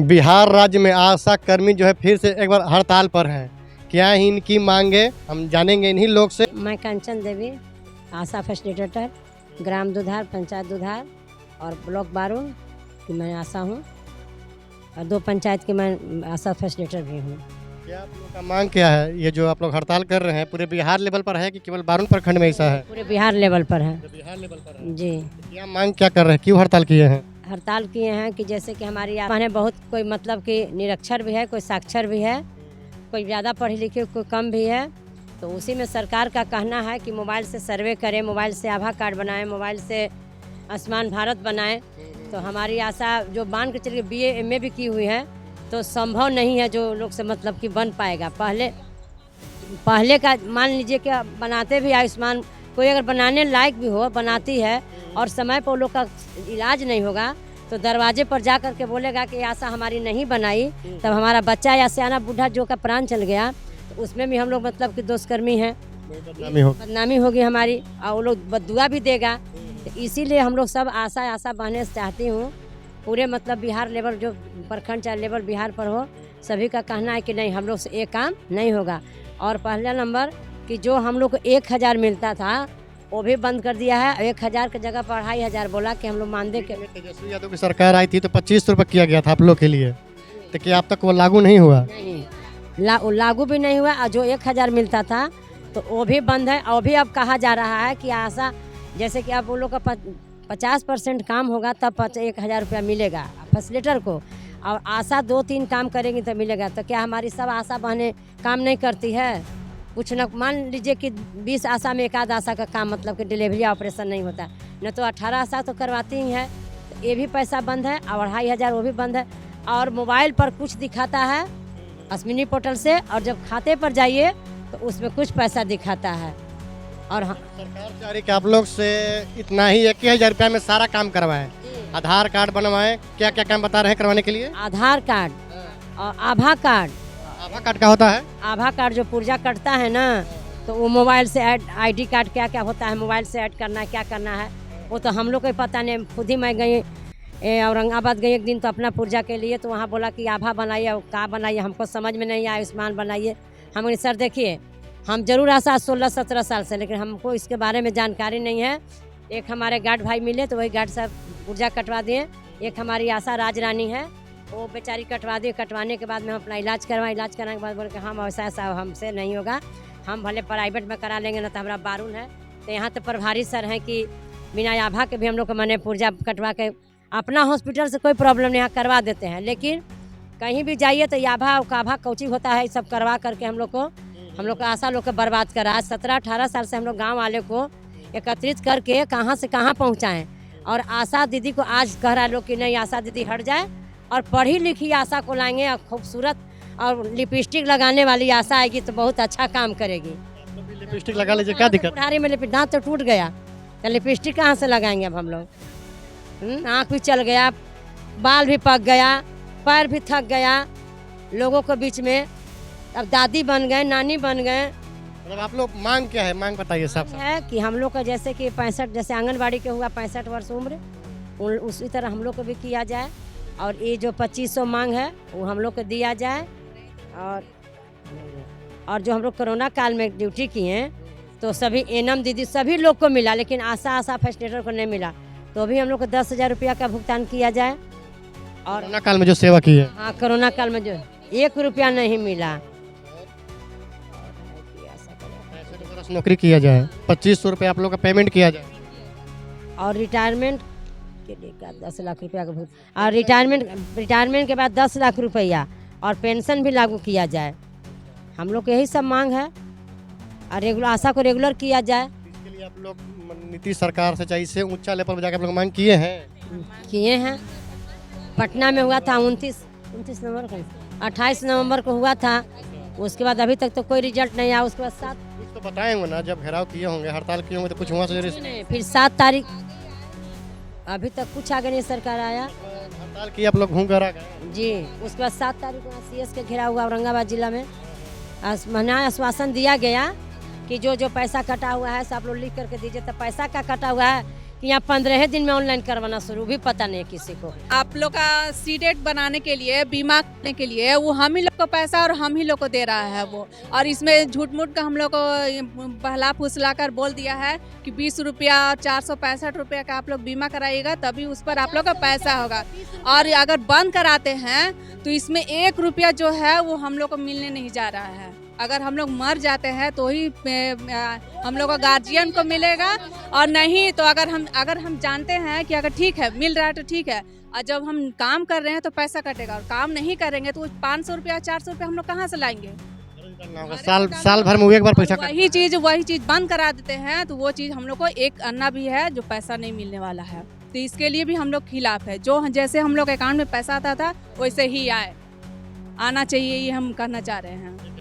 बिहार राज्य में आशा कर्मी जो है फिर से एक बार हड़ताल पर हैं। क्या ही इनकी मांगे हम जानेंगे इन्हीं लोग से। मैं कंचन देवी, आशा फैसिलिटेटर, ग्राम दुधार, पंचायत दुधार और ब्लॉक बारून की मैं आशा हूँ और 2 पंचायत की मैं आशा फैसिलिटेटर भी हूँ। क्या आप लोग का मांग क्या है? ये जो आप लोग हड़ताल कर रहे हैं पूरे बिहार लेवल पर है कि केवल बारून प्रखंड में ऐसा है? पूरे बिहार लेवल पर है। बिहार लेवल पर है। जी, क्या मांग क्या कर रहे हैं? क्यों हड़ताल किए हैं? हड़ताल किए हैं कि जैसे कि हमारी है बहुत, कोई मतलब कि निरक्षर भी है, कोई साक्षर भी है, कोई ज़्यादा पढ़े लिखे, कोई कम भी है। तो उसी में सरकार का कहना है कि मोबाइल से सर्वे करें, मोबाइल से आभा कार्ड बनाएं, मोबाइल से आयुष्मान भारत बनाएं। तो हमारी आशा जो मान के चलिए BA MA भी की हुई है तो संभव नहीं है जो लोग से मतलब कि बन पाएगा। पहले का मान लीजिए कि बनाते भी आयुष्मान, कोई अगर बनाने लायक भी हो बनाती है और समय पर लोग का इलाज नहीं होगा तो दरवाजे पर जा कर के बोलेगा कि आशा हमारी नहीं बनाई, तब हमारा बच्चा या सियाना बूढ़ा जो का प्राण चल गया तो उसमें भी हम लोग मतलब कि दोषकर्मी हैं, बदनामी होगी हमारी और वो लोग बददुआ भी देगा। तो इसीलिए हम लोग सब आशा बनने चाहती हूँ। पूरे मतलब बिहार लेवल जो प्रखंड चाहे लेवल बिहार पर हो, सभी का कहना है कि नहीं हम लोग से ये काम नहीं होगा। और पहला नंबर कि जो हम लोग को 1000 मिलता था वो भी बंद कर दिया है। 1000 की जगह पर 2500 बोला कि हम लोग मानदेय के। तेजस्वी यादव की सरकार आई थी तो 2500 रुपये किया गया था आप लोग के लिए, तो क्या अब तक वो लागू नहीं हुआ? नहीं, लागू भी नहीं हुआ। और जो 1000 मिलता था तो वो भी बंद है। और भी अब कहा जा रहा है कि आशा जैसे कि अब वो लोग का 50% काम होगा तब 1000 रुपया मिलेगा फैसिलिटेटर को, और आशा 2-3 काम करेंगी तो मिलेगा। तो क्या हमारी सब आशा बहनें काम नहीं करती है? कुछ न मान लीजिए कि 20 आशा में 1 आशा का काम मतलब कि डिलीवरी ऑपरेशन नहीं होता, न तो 18 आशा तो करवाती ही है। तो ये भी पैसा बंद है और 2500 वो भी बंद है। और मोबाइल पर कुछ दिखाता है अश्विनी पोर्टल से, और जब खाते पर जाइए तो उसमें कुछ पैसा दिखाता है। और सरकार चाह रही कि आप लोग से इतना ही 1000 रुपया में सारा काम करवाएं, आधार कार्ड बनवाएं। क्या क्या काम बता रहे हैं करवाने के लिए? आधार कार्ड और आभा कार्ड। आभा कार्ड का होता है? आभा कार्ड जो पुर्जा कटता है ना, तो वो मोबाइल से ऐड, ID कार्ड क्या क्या होता है मोबाइल से ऐड करना है, क्या करना है वो तो हम लोग को पता नहीं। खुद ही मैं गई औरंगाबाद गई एक दिन तो अपना पुर्जा के लिए, तो वहाँ बोला कि आभा बनाइए और का बनाइए, हमको समझ में नहीं आया। आयुष्मान बनाइए। हम सर देखिए हम जरूर आशा 16-17 साल से, लेकिन हमको इसके बारे में जानकारी नहीं है। एक हमारे गार्ड भाई मिले तो वही गार्ड साहब पुर्जा कटवा दिए। एक हमारी आशा राज रानी है, वो बेचारी कटवा दी। कटवाने के बाद में हम अपना इलाज करवाएं। इलाज कराने के बाद बोले कि हम ऐसा हमसे नहीं होगा, हम भले प्राइवेट में करा लेंगे, ना तो हमारा बारून है। तो यहाँ तो प्रभारी सर हैं कि बिना आभा के भी हम लोग को मैंने पुर्जा कटवा के अपना हॉस्पिटल से कोई प्रॉब्लम नहीं, यहाँ करवा देते हैं। लेकिन कहीं भी जाइए तो आभा और काभा कोची होता है, सब करवा करके हम लोग का आशा लोग को बर्बाद करा। 17-18 साल से हम लोग गाँव वाले को एकत्रित करके कहाँ से कहाँ पहुँचाएँ। और आशा दीदी को आज कह रहा लोग कि नहीं आशा दीदी हट जाए और पढ़ी लिखी आशा को लाएंगे और खूबसूरत और लिपस्टिक लगाने वाली आशा आएगी तो बहुत अच्छा काम करेगी। लिपस्टिक लगा लीजिए, क्या दिक्कत? बुढ़ारी में दांत तो टूट गया तो लिपस्टिक कहाँ से लगाएंगे अब हम लोग? आँख भी चल गया, बाल भी पक गया, पैर भी थक गया लोगों के बीच में। अब दादी बन गए, नानी बन गए। मतलब आप लोग मांग क्या है? मांग बताइए साहब। है कि हम लोग का जैसे कि 65 जैसे आंगनबाड़ी के हुआ 65 वर्ष उम्र, उसी तरह हम लोग को भी किया जाए। और ये जो 2500 मांग है वो हम लोग को दिया जाए। और जो हम लोग कोरोना काल में ड्यूटी किए तो सभी एनम दीदी सभी लोग को मिला, लेकिन आशा फैसिलिटेटर को नहीं मिला, तो भी हम लोग को 10,000 रुपया का भुगतान किया जाए। और कोरोना काल में जो सेवा की है? हाँ, कोरोना काल में जो 1 रुपया नहीं मिला। नौकरी किया जाए, 2500 रुपये आप लोग का पेमेंट किया जाए। और रिटायरमेंट के लिए 10 लाख रुपया का भुगतान, और रिटायरमेंट के बाद 10 लाख रुपया और पेंशन भी लागू किया जाए। हम लोग यही सब मांग है। और रेगुलर आशा को रेगुलर किया जाए। इसके लिए आप लोग नीतीश सरकार से चाहिए ऊंचा लेवल पर जाकर आप लोग मांग किए हैं? पटना में हुआ था 29 नवंबर को, 28 नवंबर को हुआ था। उसके बाद अभी तक तो कोई रिजल्ट नहीं आया। उसके बाद 7 तो बताएंगे ना, जब घेराव किए होंगे, हड़ताल किए होंगे तो कुछ वहाँ से फिर 7 तारीख अभी तक कुछ आगे नहीं सरकार आया। हड़ताल किए आप लोग घूम कर आ गए जी। उसके बाद 7 तारीख को CS के घेरा हुआ औरंगाबाद जिला में। आश्वासन दिया गया कि जो पैसा कटा हुआ है सब लोग लिख करके दीजिए। तो पैसा का कटा हुआ है कि यहाँ 15 दिन में ऑनलाइन करवाना शुरू, भी पता नहीं है किसी को। आप लोग का सीटेट बनाने के लिए, बीमा करने के लिए वो हम ही लोग को पैसा और हम ही लोग को दे रहा है वो। और इसमें झूठ मूठ का हम लोग को बहला फुसला कर बोल दिया है कि 20 रुपया 465 रुपया का आप लोग बीमा कराइएगा तभी उस पर आप लोग का पैसा होगा। और अगर बंद कराते हैं तो इसमें 1 रुपया जो है वो हम लोग को मिलने नहीं जा रहा है। अगर हम लोग मर जाते हैं तो ही हम लोग का गार्जियन को मिलेगा, और नहीं तो अगर हम जानते हैं कि अगर ठीक है मिल रहा है तो ठीक है, और जब हम काम कर रहे हैं तो पैसा कटेगा, और काम नहीं करेंगे तो 500 रुपया 400 रुपया हम लोग कहाँ से लाएंगे। साल भर में एक बार पैसा वही चीज़ बंद करा देते हैं तो वो चीज़ हम लोग को एक अन्ना भी है जो पैसा नहीं मिलने वाला है। तो इसके लिए भी हम लोग खिलाफ है। जो जैसे हम लोग अकाउंट में पैसा आता था वैसे ही आना चाहिए, ये हम कहना चाह रहे हैं।